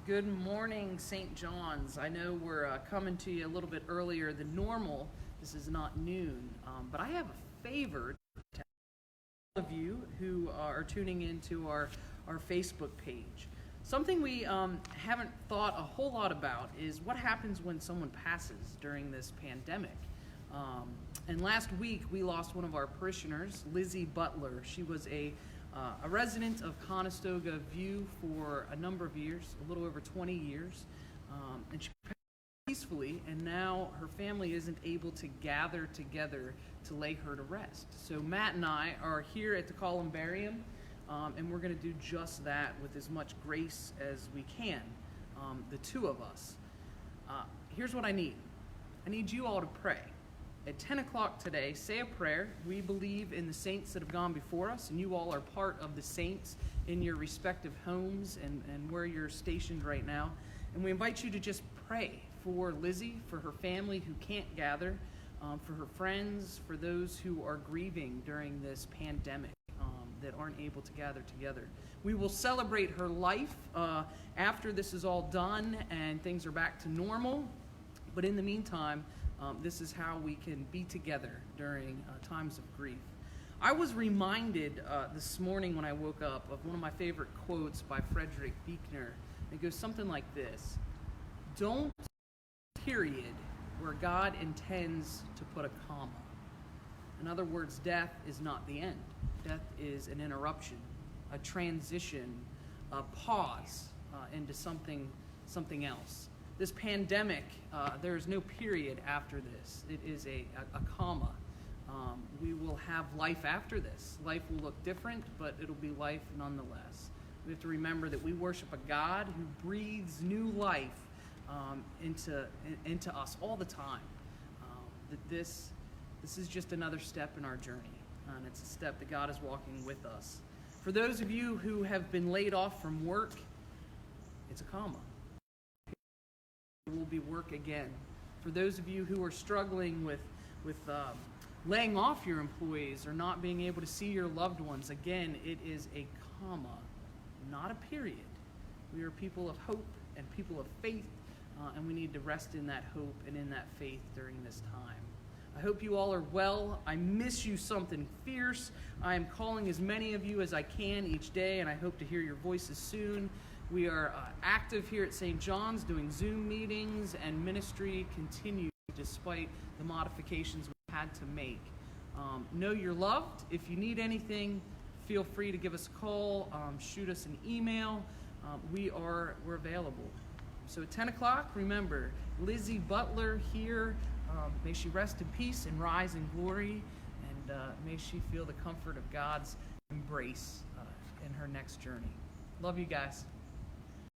Good morning, St. John's. I know we're coming to you a little bit earlier than normal. This is not noon, but I have a favor to all of you who are tuning into our Facebook page. Something we haven't thought a whole lot about is what happens when someone passes during this pandemic. And last week we lost one of our parishioners, Lizzie Butler. She was a resident of Conestoga View for a number of years, a little over 20 years, and she passed peacefully, and now her family isn't able to gather together to lay her to rest. So Matt and I are here at the Columbarium, and we're going to do just that with as much grace as we can, the two of us. Here's what I need. I need you all to pray. At 10 o'clock today, say a prayer. We believe in the saints that have gone before us, and you all are part of the saints in your respective homes and where you're stationed right now. And we invite you to just pray for Lizzie, for her family who can't gather, for her friends, for those who are grieving during this pandemic that aren't able to gather together. We will celebrate her life after this is all done and things are back to normal. But in the meantime, this is how we can be together during times of grief. I was reminded this morning when I woke up of one of my favorite quotes by Frederick Buechner. It goes something like this: "Don't period where God intends to put a comma." In other words, death is not the end. Death is an interruption, a transition, a pause into something else. This pandemic, there is no period after this. It is a comma. We will have life after this. Life will look different, but it'll be life nonetheless. We have to remember that we worship a God who breathes new life into us all the time. That this is just another step in our journey, and it's a step that God is walking with us. For those of you who have been laid off from work, it's a comma. Will be work again. For those of you who are struggling with laying off your employees or not being able to see your loved ones, again, it is a comma, not a period. We are people of hope and people of faith, and we need to rest in that hope and in that faith during this time. I hope you all are well. I miss you something fierce. I am calling as many of you as I can each day, and I hope to hear your voices soon. We are active here at St. John's doing Zoom meetings, and ministry continues despite the modifications we had to make. Know you're loved. If you need anything, feel free to give us a call, shoot us an email. We're available. So at 10 o'clock, remember, Lizzie Butler here. May she rest in peace and rise in glory, and may she feel the comfort of God's embrace in her next journey. Love you guys.